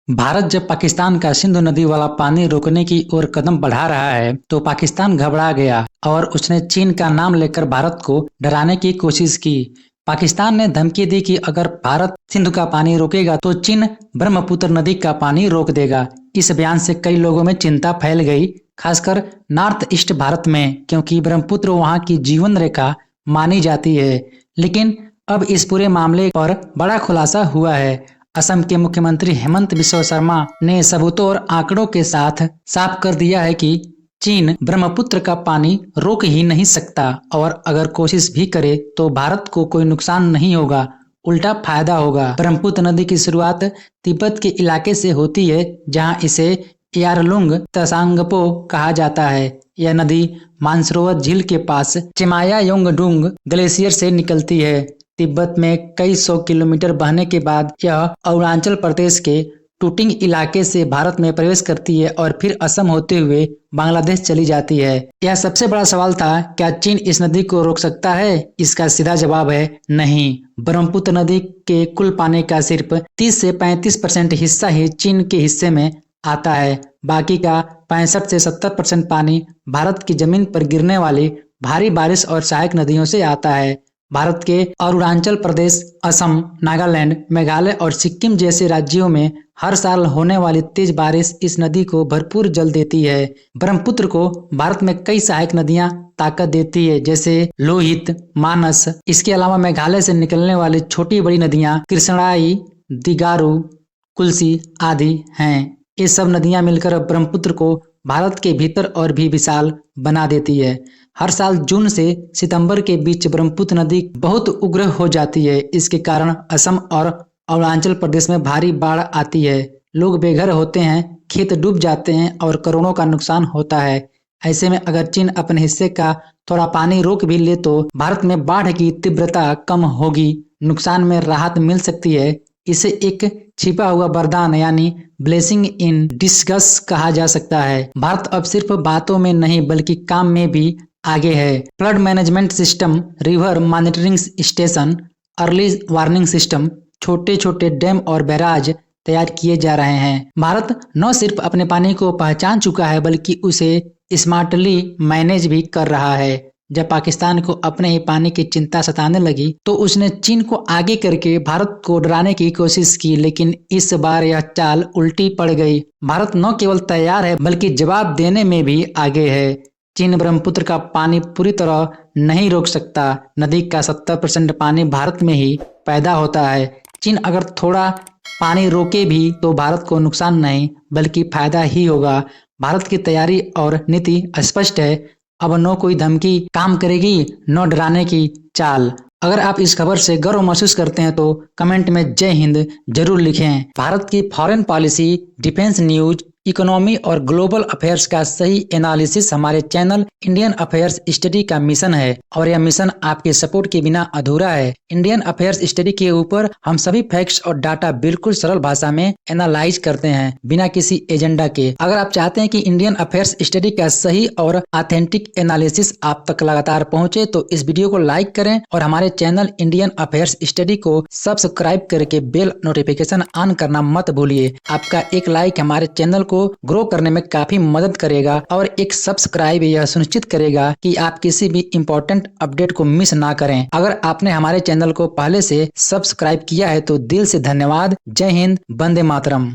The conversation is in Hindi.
भारत जब पाकिस्तान का सिंधु नदी वाला पानी रोकने की ओर कदम बढ़ा रहा है तो पाकिस्तान घबरा गया और उसने चीन का नाम लेकर भारत को डराने की कोशिश की। पाकिस्तान ने धमकी दी कि अगर भारत सिंधु का पानी रोकेगा तो चीन ब्रह्मपुत्र नदी का पानी रोक देगा। इस बयान से कई लोगों में चिंता फैल गई, खासकर नॉर्थ ईस्ट भारत में, क्योंकि ब्रह्मपुत्र वहां की जीवन रेखा मानी जाती है। लेकिन अब इस पूरे मामले पर बड़ा खुलासा हुआ है। असम के मुख्यमंत्री हेमंत बिस्वा शर्मा ने सबूतों और आंकड़ों के साथ साफ कर दिया है कि चीन ब्रह्मपुत्र का पानी रोक ही नहीं सकता और अगर कोशिश भी करे तो भारत को कोई नुकसान नहीं होगा, उल्टा फायदा होगा। ब्रह्मपुत्र नदी की शुरुआत तिब्बत के इलाके से होती है, जहां इसे यारलुंग तसांगपो कहा जाता है। यह नदी मानसरोवर झील के पास चिमायायोंगडुंग ग्लेशियर से निकलती है। तिब्बत में कई 100 किलोमीटर बहने के बाद यह अरुणाचल प्रदेश के टुटिंग इलाके से भारत में प्रवेश करती है और फिर असम होते हुए बांग्लादेश चली जाती है। यह सबसे बड़ा सवाल था, क्या चीन इस नदी को रोक सकता है? इसका सीधा जवाब है नहीं। ब्रह्मपुत्र नदी के कुल पानी का सिर्फ 30 से 35% हिस्सा ही चीन के हिस्से में आता है। बाकी का 65 से 70% पानी भारत की जमीन पर गिरने वाली भारी बारिश और सहायक नदियों से आता है। भारत के अरुणाचल प्रदेश, असम, नागालैंड, मेघालय और सिक्किम जैसे राज्यों में हर साल होने वाली तेज बारिश इस नदी को भरपूर जल देती है। ब्रह्मपुत्र को भारत में कई सहायक नदियां ताकत देती है, जैसे लोहित, मानस। इसके अलावा मेघालय से निकलने वाली छोटी बड़ी नदियां कृष्णाई, दिगारू, कुल्सी आदि हैं। ये सब नदियां मिलकर ब्रह्मपुत्र को भारत के भीतर और भी विशाल बना देती है। हर साल जून से सितंबर के बीच ब्रह्मपुत्र नदी बहुत उग्र हो जाती है। इसके कारण असम और अरुणाचल प्रदेश में भारी बाढ़ आती है। लोग बेघर होते हैं, खेत डूब जाते हैं और करोड़ों का नुकसान होता है। ऐसे में अगर चीन अपने हिस्से का थोड़ा पानी रोक भी ले तो भारत में बाढ़ की तीव्रता कम होगी, नुकसान में राहत मिल सकती है। इसे एक छिपा हुआ वरदान यानी ब्लेसिंग इन डिस्गस कहा जा सकता है। भारत अब सिर्फ बातों में नहीं बल्कि काम में भी आगे है। Flood management system, river monitoring station, early warning system, छोटे छोटे डैम और बैराज तैयार किए जा रहे हैं। भारत न सिर्फ अपने पानी को पहचान चुका है बल्कि उसे स्मार्टली मैनेज भी कर रहा है। जब पाकिस्तान को अपने ही पानी की चिंता सताने लगी तो उसने चीन को आगे करके भारत को डराने की कोशिश की, लेकिन इस बार यह चाल उल्टी पड़ गई। भारत न केवल तैयार है बल्कि जवाब देने में भी आगे है। चीन ब्रह्मपुत्र का पानी पूरी तरह नहीं रोक सकता। नदी का 70% पानी भारत में ही पैदा होता है। चीन अगर थोड़ा पानी रोके भी तो भारत को नुकसान नहीं बल्कि फायदा ही होगा। भारत की तैयारी और नीति स्पष्ट है। अब न कोई धमकी काम करेगी, न डराने की चाल। अगर आप इस खबर से गर्व महसूस करते हैं तो कमेंट में जय हिंद जरूर लिखें। भारत की foreign policy, defence news, economy और ग्लोबल अफेयर्स का सही एनालिसिस हमारे चैनल इंडियन अफेयर्स स्टडी का मिशन है और यह मिशन आपके सपोर्ट के बिना अधूरा है। इंडियन अफेयर्स स्टडी के ऊपर हम सभी फैक्ट्स और डाटा बिल्कुल सरल भाषा में एनालाइज करते हैं, बिना किसी एजेंडा के। अगर आप चाहते हैं कि इंडियन अफेयर्स स्टडी का सही और ऑथेंटिक एनालिसिस आप तक लगातार पहुंचे तो इस वीडियो को लाइक करें और हमारे चैनल इंडियन अफेयर्स स्टडी को सब्सक्राइब करके बेल नोटिफिकेशन ऑन करना मत भूलिए। आपका एक लाइक हमारे चैनल को ग्रो करने में काफी मदद करेगा और एक सब्सक्राइब यह सुनिश्चित करेगा कि आप किसी भी इंपॉर्टेंट अपडेट को मिस ना करें। अगर आपने हमारे चैनल को पहले से सब्सक्राइब किया है तो दिल से धन्यवाद। जय हिंद, वंदे मातरम।